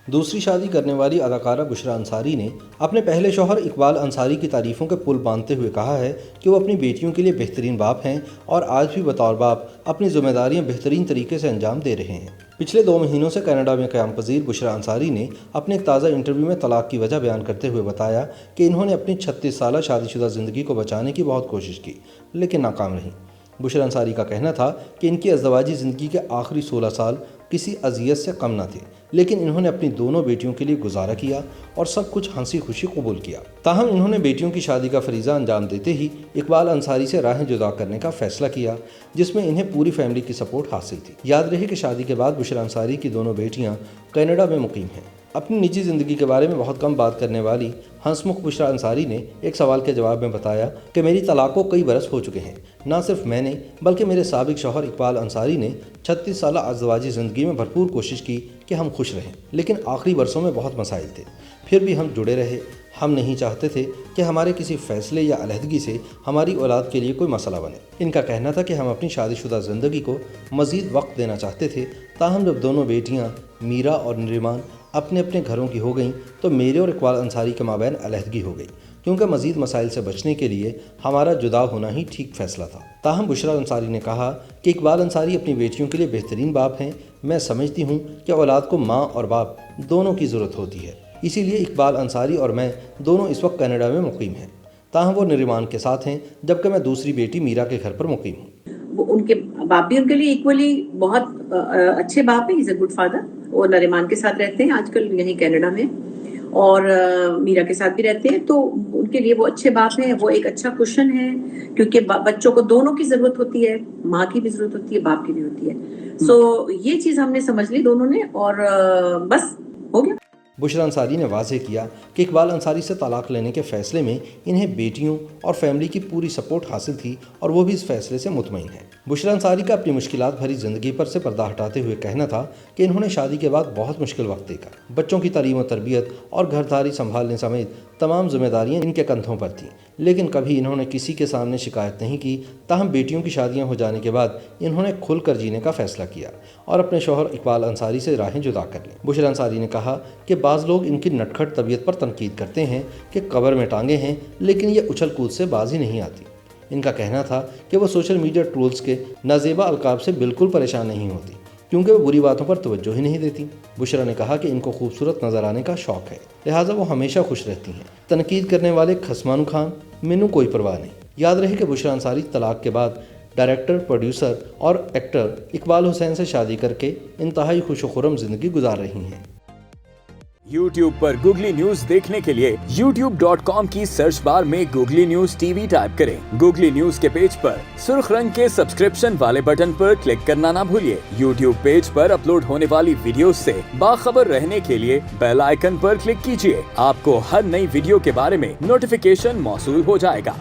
دوسری شادی کرنے والی اداکارہ بشریٰ انصاری نے اپنے پہلے شوہر اقبال انصاری کی تعریفوں کے پل باندھتے ہوئے کہا ہے کہ وہ اپنی بیٹیوں کے لیے بہترین باپ ہیں اور آج بھی بطور باپ اپنی ذمہ داریاں بہترین طریقے سے انجام دے رہے ہیں۔ پچھلے 2 مہینوں سے کینیڈا میں قیام پذیر بشریٰ انصاری نے اپنے ایک تازہ انٹرویو میں طلاق کی وجہ بیان کرتے ہوئے بتایا کہ انہوں نے اپنی 36 سالہ شادی شدہ زندگی کو بچانے کی بہت کوشش کی لیکن ناکام رہیں۔ بشریٰ انصاری کا کہنا تھا کہ ان کی ازدواجی زندگی کے آخری 16 سال کسی اذیت سے کم نہ تھے، لیکن انہوں نے اپنی دونوں بیٹیوں کے لیے گزارا کیا اور سب کچھ ہنسی خوشی قبول کیا۔ تاہم انہوں نے بیٹیوں کی شادی کا فریضہ انجام دیتے ہی اقبال انصاری سے راہیں جدا کرنے کا فیصلہ کیا، جس میں انہیں پوری فیملی کی سپورٹ حاصل تھی۔ یاد رہے کہ شادی کے بعد بشریٰ انصاری کی دونوں بیٹیاں کینیڈا میں مقیم ہیں۔ اپنی نجی زندگی کے بارے میں بہت کم بات کرنے والی ہنسمکھ بشریٰ انصاری نے ایک سوال کے جواب میں بتایا کہ میری طلاق کو کئی برس ہو چکے ہیں۔ نہ صرف میں نے بلکہ میرے سابق شوہر اقبال انصاری نے 36 سالہ ازدواجی زندگی میں بھرپور کوشش کی کہ ہم خوش رہیں، لیکن آخری برسوں میں بہت مسائل تھے، پھر بھی ہم جڑے رہے۔ ہم نہیں چاہتے تھے کہ ہمارے کسی فیصلے یا علیحدگی سے ہماری اولاد کے لیے کوئی مسئلہ بنے۔ ان کا کہنا تھا کہ ہم اپنی شادی شدہ زندگی کو مزید وقت دینا چاہتے تھے، تاہم جب دونوں بیٹیاں میرا اور نریمان اپنے اپنے گھروں کی ہو گئیں تو میرے اور اقبال انصاری کے مابین علیحدگی ہو گئی، کیونکہ مزید مسائل سے بچنے کے لیے ہمارا جدا ہونا ہی ٹھیک فیصلہ تھا۔ تاہم بشریٰ انصاری نے کہا کہ اقبال انصاری اپنی بیٹیوں کے لیے بہترین باپ ہیں۔ میں سمجھتی ہوں کہ اولاد کو ماں اور باپ دونوں کی ضرورت ہوتی ہے، اسی لیے اقبال انصاری اور میں دونوں اس وقت کینیڈا میں مقیم ہیں۔ تاہم وہ نریمان کے ساتھ ہیں، جبکہ میں دوسری بیٹی میرا کے گھر پر مقیم ہوں۔ وہ ان کے باپ بھی ان کے لیے ایکولی بہت اچھے باپ ہیں، از اے گڈ فادر۔ وہ نریمان کے ساتھ رہتے ہیں آج کل یہیں کینیڈا میں، اور میرا کے ساتھ بھی رہتے ہیں، تو ان کے لیے وہ اچھے باپ ہیں۔ وہ ایک اچھا کوشن ہے، کیونکہ بچوں کو دونوں کی ضرورت ہوتی ہے، ماں کی بھی ضرورت ہوتی ہے، باپ کی بھی ہوتی ہے۔ سو یہ چیز ہم نے سمجھ لی دونوں نے، اور بس ہو گیا۔ بشریٰ انصاری نے واضح کیا کہ اقبال انصاری سے طلاق لینے کے فیصلے میں انہیں بیٹیوں اور فیملی کی پوری سپورٹ حاصل تھی اور وہ بھی اس فیصلے سے مطمئن ہیں۔ بشریٰ انصاری کا اپنی مشکلات بھری زندگی پر سے پردہ ہٹاتے ہوئے کہنا تھا کہ انہوں نے شادی کے بعد بہت مشکل وقت دیکھا۔ بچوں کی تعلیم و تربیت اور گھرداری سنبھالنے سمیت تمام ذمہ داریاں ان کے کندھوں پر تھیں، لیکن کبھی انہوں نے کسی کے سامنے شکایت نہیں کی۔ تاہم بیٹیوں کی شادیاں ہو جانے کے بعد انہوں نے کھل کر جینے کا فیصلہ کیا اور اپنے شوہر اقبال انصاری سے راہیں جدا کر لیں۔ بشریٰ انصاری نے کہا کہ بعض لوگ ان کی نٹکھٹ طبیعت پر تنقید کرتے ہیں کہ قبر میں ٹانگیں ہیں، لیکن یہ اچھل کود سے باز ہی نہیں آتی۔ ان کا کہنا تھا کہ وہ سوشل میڈیا ٹرولز کے نازیبا القاب سے بالکل پریشان نہیں ہوتی، کیونکہ وہ بری باتوں پر توجہ ہی نہیں دیتی۔ بشریٰ نے کہا کہ ان کو خوبصورت نظر آنے کا شوق ہے، لہٰذا وہ ہمیشہ خوش رہتی ہیں۔ تنقید کرنے والے خسمانو خان، مینوں کوئی پرواہ نہیں۔ یاد رہے کہ بشریٰ انصاری طلاق کے بعد ڈائریکٹر، پروڈیوسر اور ایکٹر اقبال حسین سے شادی کر کے انتہائی خوش و خرم زندگی گزار رہی ہیں۔ YouTube پر گوگلی نیوز دیکھنے کے لیے youtube.com کی سرچ بار میں googly news T V type کریں۔ گوگلی نیوز کے پیج پر سرخ رنگ کے سبسکرپشن والے بٹن پر کلک کرنا نہ بھولیے۔ YouTube پیج پر اپلوڈ ہونے والی ویڈیوز سے باخبر رہنے کے لیے بیل آئیکن پر کلک کیجیے۔ آپ کو ہر نئی ویڈیو کے بارے میں نوٹیفیکیشن موصول ہو جائے گا۔